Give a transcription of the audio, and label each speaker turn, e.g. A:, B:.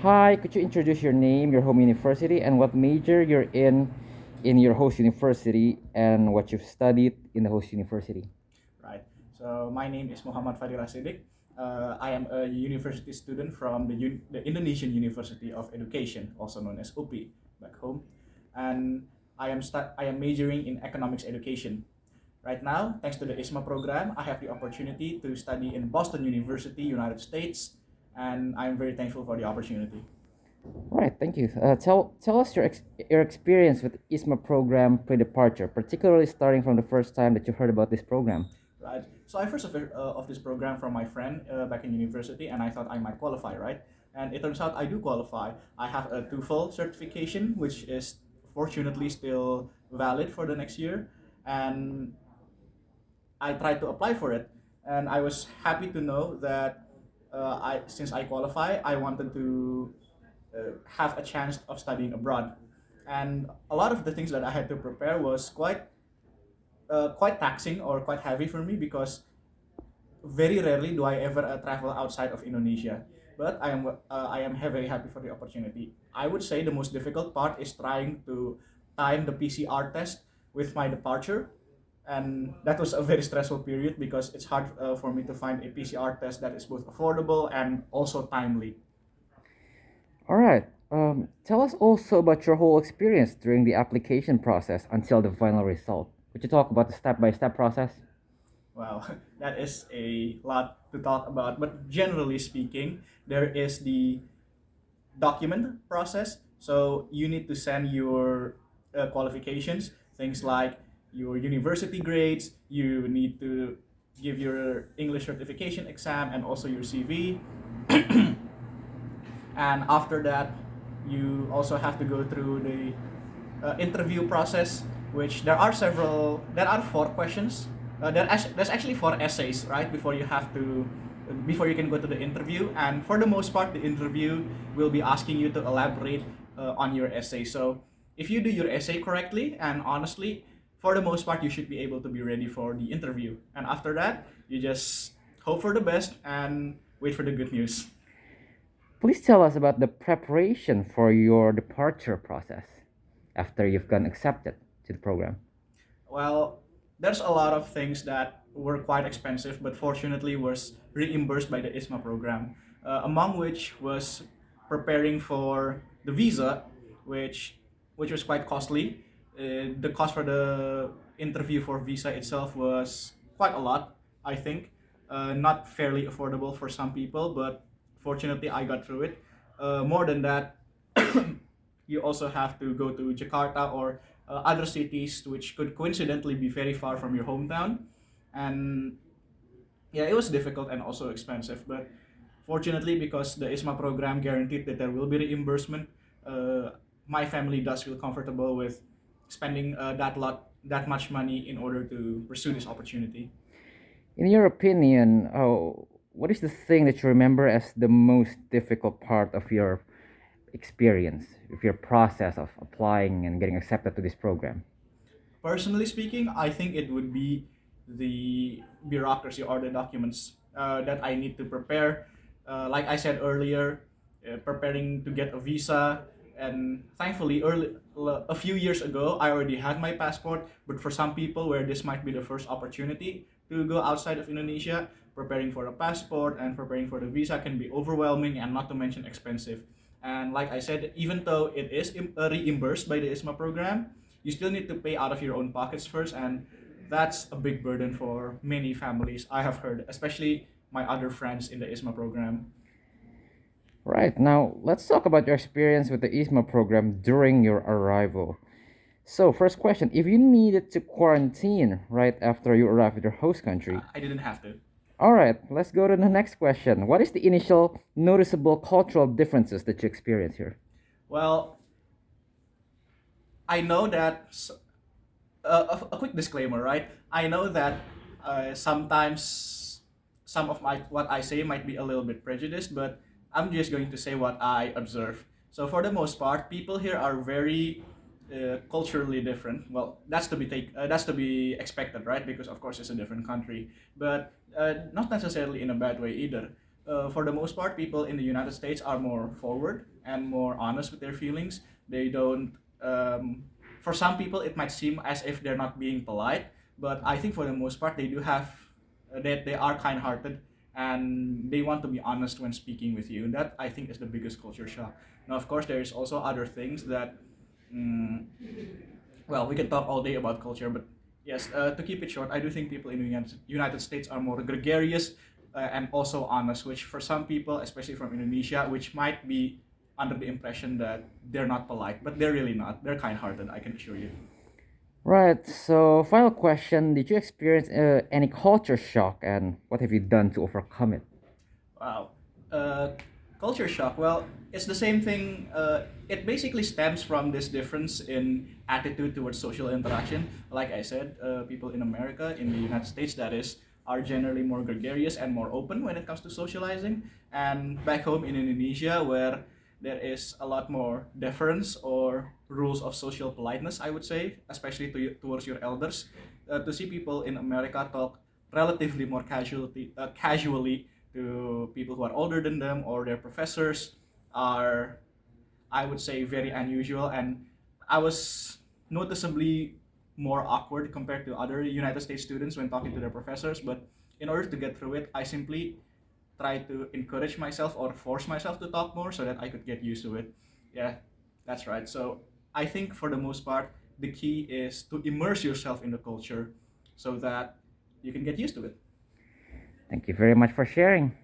A: Hi, could you introduce your name, your home university, and what major you're in your host university and what you've studied in the host university?
B: Right. So my name is Muhammad Fadil Asidik. I am a university student from the Indonesian University of Education, also known as UPI, back home, and I am majoring in economics education. Right now, thanks to the IISMA program, I have the opportunity to study in Boston University, United States, and I'm very thankful for the opportunity.
A: Right, thank you. Tell us your experience with ISMA program pre-departure, particularly starting from the first time that you heard about this program.
B: Right. So I first heard of this program from my friend back in university, and I thought I might qualify, right? And it turns out I do qualify. I have a TOEFL certification, which is fortunately still valid for the next year, and I tried to apply for it, and I was happy to know that I since I qualify, I wanted to have a chance of studying abroad, and a lot of the things that I had to prepare was quite taxing or quite heavy for me because very rarely do I ever travel outside of Indonesia. But I am very happy for the opportunity. I would say the most difficult part is trying to time the PCR test with my departure, and that was a very stressful period because it's hard for me to find a PCR test that is both affordable and also timely.
A: All right. Tell us also about your whole experience during the application process until the final result. Could you talk about the step-by-step process?
B: Wow, that is a lot to talk about. But generally speaking, there is the document process. So you need to send your qualifications, things like your university grades. You need to give your English certification exam and also your CV. And after that, you also have to go through the interview process, which there are four questions. There's actually four essays, right? Before you can go to the interview. And for the most part, the interview will be asking you to elaborate on your essay. So if you do your essay correctly and honestly, for the most part, you should be able to be ready for the interview. And after that, you just hope for the best and wait for the good news.
A: Please tell us about the preparation for your departure process after you've gotten accepted to the program.
B: Well, there's a lot of things that were quite expensive, but fortunately was reimbursed by the ISMA program, among which was preparing for the visa, which which was quite costly. The cost for the interview for visa itself was quite a lot, I think. Not fairly affordable for some people, but fortunately I got through it. More than that, you also have to go to Jakarta or other cities which could coincidentally be very far from your hometown. And yeah, it was difficult and also expensive. But fortunately, because the ISMA program guaranteed that there will be reimbursement, uh, my family does feel comfortable with spending that much money in order to pursue this opportunity.
A: In your opinion, what is the thing that you remember as the most difficult part of your experience, of your process of applying and getting accepted to this program?
B: Personally speaking, I think it would be the bureaucracy or the documents that I need to prepare. Like I said earlier, preparing to get a visa, and thankfully, a few years ago, I already had my passport. But for some people, where this might be the first opportunity to go outside of Indonesia, preparing for a passport and preparing for the visa can be overwhelming and not to mention expensive. And like I said, even though it is reimbursed by the ISMA program, you still need to pay out of your own pockets first, and that's a big burden for many families I have heard, especially my other friends in the ISMA program.
A: Right, now let's talk about your experience with the ISMA program during your arrival. So, first question, if you needed to quarantine right after you arrive at your host country,
B: I didn't have to.
A: all right, let's go to the next question. What is the initial noticeable cultural differences that you experience here?
B: Well, I know that a quick disclaimer, right? I know that sometimes some of my what I say might be a little bit prejudiced, but I'm just going to say what I observe. So for the most part, people here are very culturally different. Well, that's to be expected, right? Because of course it's a different country, but not necessarily in a bad way either. for the most part, people in the United States are more forward and more honest with their feelings. They don't. For some people, it might seem as if they're not being polite, but I think for the most part, they do have that they are kind-hearted and they want to be honest when speaking with you. And that I think is the biggest culture shock. Now, of course, there is also other things that. mm well, we can talk all day about culture, but yes, to keep it short, I do think people in the United States are more gregarious and also honest, which for some people, especially from Indonesia, which might be under the impression that they're not polite, but they're really not. They're kind-hearted, I can assure you.
A: Right. So, final question: did you experience any culture shock, and what have you done to overcome it?
B: Wow. Uh, Culture shock. Well, it's the same thing. It basically stems from this difference in attitude towards social interaction. Like I said, people in America, in the United States, that is, are generally more gregarious and more open when it comes to socializing. And back home in Indonesia, where there is a lot more deference or rules of social politeness, I would say, especially towards your elders, to see people in America talk relatively more casually to people who are older than them or their professors are, I would say, very unusual. And I was noticeably more awkward compared to other United States students when talking to their professors. But in order to get through it, I simply try to encourage myself or force myself to talk more so that I could get used to it. Yeah, that's right. So I think for the most part, the key is to immerse yourself in the culture so that you can get used to it.
A: Thank you very much for sharing.